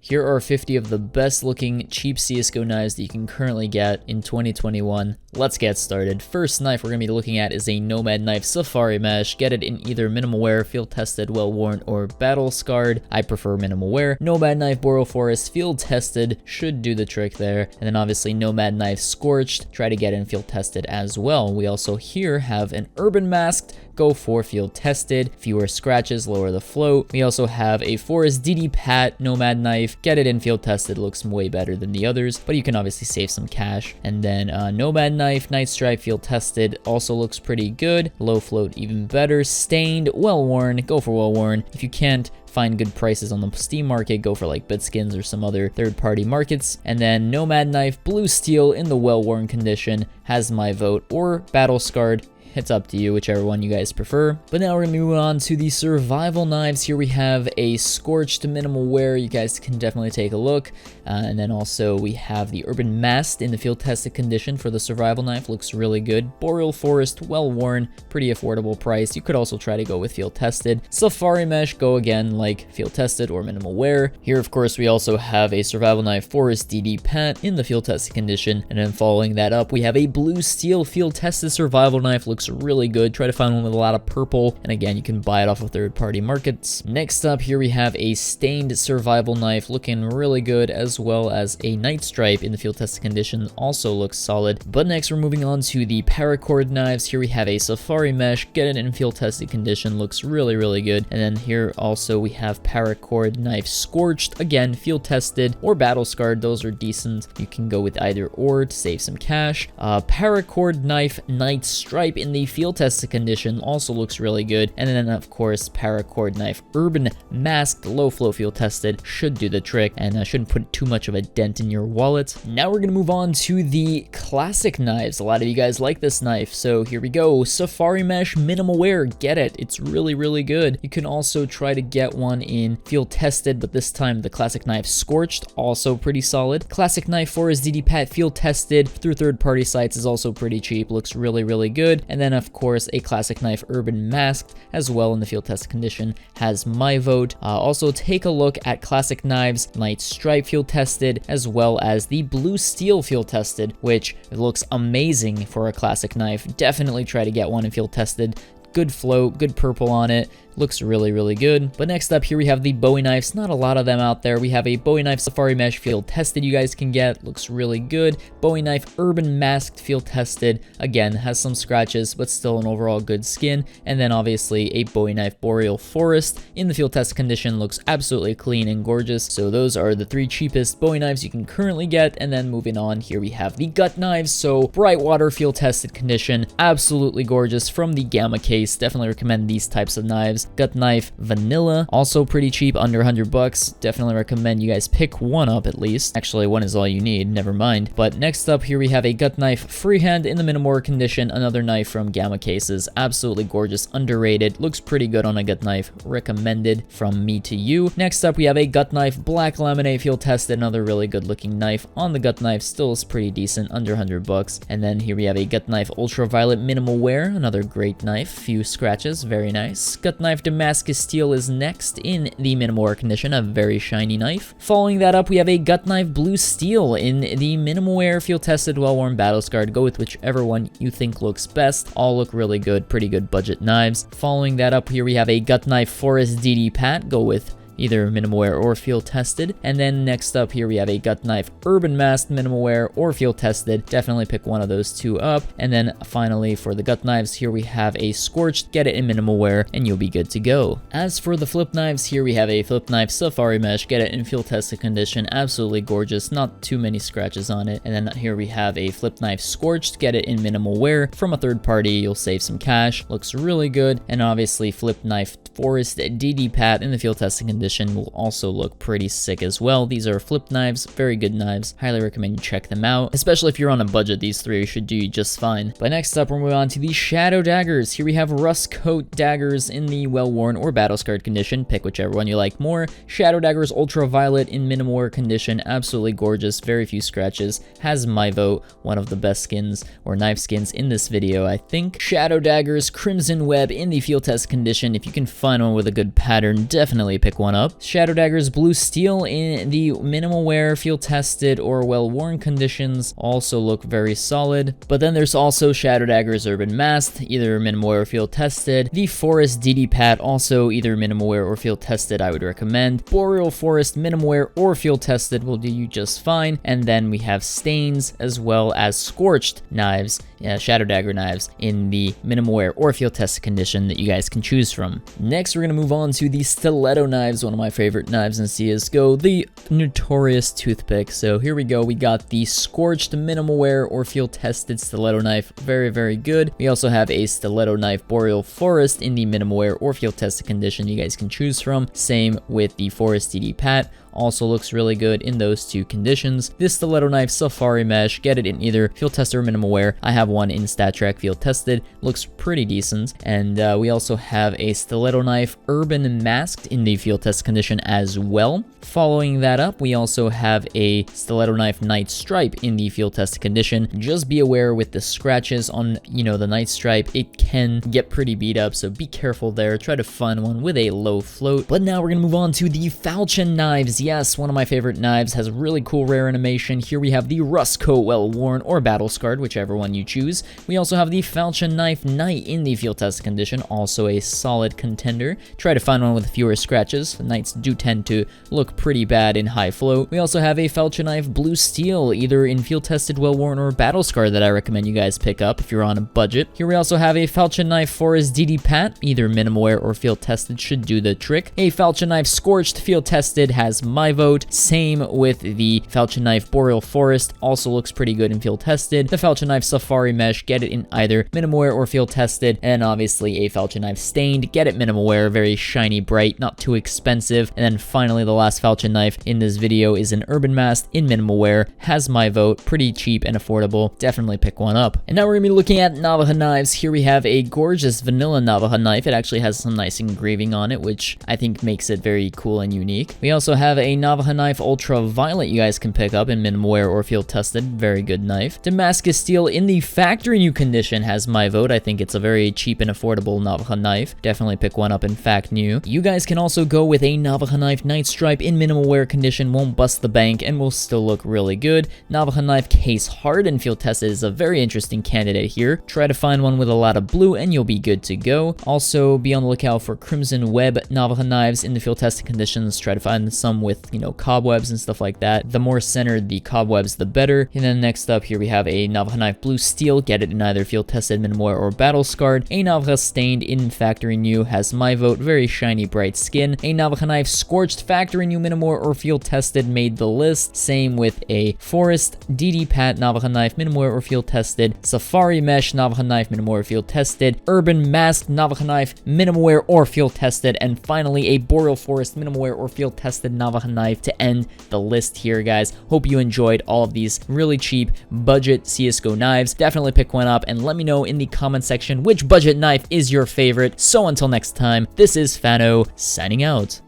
Here are 50 of the best looking cheap CSGO knives that you can currently get in 2021. Let's get started. First knife we're going to be looking at is a Nomad knife Safari Mesh. Get it in either minimal wear, field tested, well worn, or battle scarred. I prefer minimal wear. Nomad knife Boreal Forest, field tested, should do the trick there. And then obviously Nomad knife Scorched, try to get in field tested as well. We also here have an Urban Masked, go for field tested, fewer scratches, lower the float. We also have a Forest DD Pat Nomad knife, get it in field tested, looks way better than the others, but you can obviously save some cash. And then Nomad knife Night Stripe field tested, also looks pretty good, low float even better, stained, well worn, go for well worn. If you can't find good prices on the Steam market, go for like Bitskins or some other third-party markets. And then Nomad knife Blue Steel in the well-worn condition has my vote, or battle scarred. It's up to you, whichever one you guys prefer. But now we're gonna move on to the survival knives. Here we have a Scorched minimal wear. You guys can definitely take a look. And then also we have the Urban Masked in the field tested condition for the survival knife. Looks really good. Boreal Forest, well worn, pretty affordable price. You could also try to go with field tested. Safari Mesh, go again like field tested or minimal wear. Here, of course, we also have a survival knife Forest DD Pat in the field tested condition. And then following that up, we have a Blue Steel field tested survival knife. Looks really good. Try to find one with a lot of purple, and again, you can buy it off of third-party markets. Next up, here we have a stained survival knife, looking really good, as well as a Night Stripe in the field tested condition, also looks solid. But next, we're moving on to the Paracord knives. Here we have a Safari Mesh, get it in field tested condition, looks really good. And then here also we have Paracord knife Scorched, again, field tested or battle scarred. Those are decent. You can go with either or to save some cash. Paracord knife Night Stripe in the field tested condition also looks really good. And then of course Paracord knife Urban Masked low flow field tested should do the trick and shouldn't put too much of a dent in your wallet. Now we're gonna move on to the classic knives. A lot of you guys like this knife, so here we go. Safari Mesh minimal wear, get it. It's really good. You can also try to get one in field tested, but this time the classic knife Scorched, also pretty solid. Classic knife Forest DD Pat field tested through third-party sites is also pretty cheap, looks really good. And then of course a classic knife Urban Masked as well in the field test condition has my vote. Also take a look at classic knives Night Stripe field tested as well as the Blue Steel field tested, which looks amazing for a classic knife. Definitely try to get one in field tested. Good float, good purple on it. Looks really good. But next up here we have the Bowie knives. Not a lot of them out there. We have a Bowie knife Safari Mesh field tested you guys can get. Looks really good. Bowie knife Urban Masked field tested. Again, has some scratches, but still an overall good skin. And then obviously a Bowie knife Boreal Forest in the field test condition. Looks absolutely clean and gorgeous. So those are the three cheapest Bowie knives you can currently get. And then moving on, here we have the Gut knives. So Brightwater field tested condition. Absolutely gorgeous from the Gamma case. Definitely recommend these types of knives. Gut knife Vanilla, also pretty cheap, under 100 bucks. Definitely recommend you guys pick one up at least. Actually, one is all you need, never mind. But next up here we have a Gut knife Freehand in the minimal condition, another knife from Gamma cases. Absolutely gorgeous, underrated, looks pretty good on a Gut knife, recommended from me to you. Next up we have a Gut knife Black Laminate field tested, another really good looking knife on the Gut knife, still is pretty decent, under 100 bucks. And then here we have a Gut knife Ultraviolet minimal wear, another great knife, few scratches, very nice. Gut knife Damascus Steel is next in the minimal wear condition, a very shiny knife. Following that up, we have a Gut knife Blue Steel in the minimal wear, field tested, well worn, battle scarred. Go with whichever one you think looks best. All look really good, pretty good budget knives. Following that up, here we have a Gut knife Forest DD Pat. Go with either minimal wear or field tested. And then next up here we have a Gut knife Urban Masked minimal wear or field tested. Definitely pick one of those two up. And then finally for the Gut knives, here we have a Scorched, get it in minimal wear and you'll be good to go. As for the flip knives, here we have a flip knife Safari Mesh, get it in field tested condition, absolutely gorgeous, not too many scratches on it. And then here we have a flip knife Scorched, get it in minimal wear from a third party, you'll save some cash, looks really good. And obviously flip knife Forest DD Pat in the field testing condition will also look pretty sick as well. These are flip knives, very good knives. Highly recommend you check them out, especially if you're on a budget. These three should do just fine. But next up, we're moving on to the Shadow Daggers. Here we have Rust Coat Daggers in the well-worn or battle-scarred condition. Pick whichever one you like more. Shadow Daggers Ultraviolet in minimal wear condition. Absolutely gorgeous, very few scratches. Has my vote, one of the best skins or knife skins in this video, I think. Shadow Daggers Crimson Web in the field test condition. If you can find one with a good pattern, definitely pick one up. Shadow Daggers Blue Steel in the minimal wear, field tested, or well-worn conditions also look very solid. But then there's also Shadow Daggers Urban Masked, either minimal wear or field tested. The Forest DD Pat, also either minimal wear or field tested, I would recommend. Boreal Forest minimal wear or field tested will do you just fine. And then we have Stains as well as Scorched knives, Shadow Dagger knives in the minimal wear or field tested condition that you guys can choose from. Next, we're going to move on to the Stiletto knives, one of my favorite knives in CSGO, the notorious toothpick. So here we go. We got the Scorched minimal wear or field tested Stiletto knife. Very, very good. We also have a Stiletto knife Boreal Forest in the minimal wear or field tested condition you guys can choose from. Same with the Forest DD Pat. Also looks really good in those two conditions. This Stiletto knife Safari Mesh, get it in either field tested or minimal wear. I have one in StatTrak field tested, looks pretty decent. And we also have a Stiletto knife Urban Masked in the field test condition as well. Following that up, we also have a Stiletto knife Night Stripe in the field test condition. Just be aware with the scratches on, the Night Stripe, it can get pretty beat up, so be careful there. Try to find one with a low float. But now we're gonna move on to the Falchion knives. Yes, one of my favorite knives, has a really cool rare animation. Here we have the Rustco Well Worn or Battle Scarred, whichever one you choose. We also have the Falchion knife Knight in the field test condition, also a solid contender. Try to find one with fewer scratches. The Knights do tend to look pretty bad in high float. We also have a Falchion knife Blue Steel, either in field tested, well worn, or Battle Scarred that I recommend you guys pick up if you're on a budget. Here we also have a Falchion knife Forest DD Pat, either minimal wear or field tested should do the trick. A Falchion knife Scorched field tested has my vote. Same with the Falchion knife Boreal Forest, also looks pretty good in field tested. The Falchion knife Safari Mesh, get it in either minimal wear or field tested. And obviously a Falchion knife Stained, get it minimal wear, very shiny, bright, not too expensive. And then finally the last Falchion knife in this video is an Urban Masked in minimal wear, has my vote, pretty cheap and affordable, definitely pick one up. And now we're gonna be looking at Navaja knives. Here we have a gorgeous vanilla Navaja knife. It actually has some nice engraving on it, which I think makes it very cool and unique. We also have a Navaja knife Ultraviolet you guys can pick up in minimal wear or field tested, very good knife. Damascus Steel in the factory new condition has my vote. I think it's a very cheap and affordable Navaja knife, definitely pick one up in fact new. You guys can also go with a Navaja knife Night Stripe in minimal wear condition, won't bust the bank and will still look really good. Navaja knife Case Hard in field tested is a very interesting candidate here. Try to find one with a lot of blue and you'll be good to go. Also be on the lookout for Crimson Web Navaja knives in the field tested conditions. Try to find some with, cobwebs and stuff like that. The more centered the cobwebs, the better. And then next up here we have a Navaja knife Blue Steel, get it in either field tested, minimal wear, or Battle Scarred. A Navaja Stained in factory new has my vote, very shiny, bright skin. A Navaja knife Scorched factory new minimal wear or field tested made the list. Same with a Forest DD Pat Navaja knife minimal wear or field tested. Safari Mesh Navaja knife minimal wear or field tested. Urban Masked Navaja knife minimal wear or field tested. And finally a Boreal Forest minimal wear or field tested Navaja knife to end the list here, guys. Hope you enjoyed all of these really cheap budget CSGO knives. Definitely pick one up and let me know in the comment section which budget knife is your favorite. So until next time, this is Fano signing out.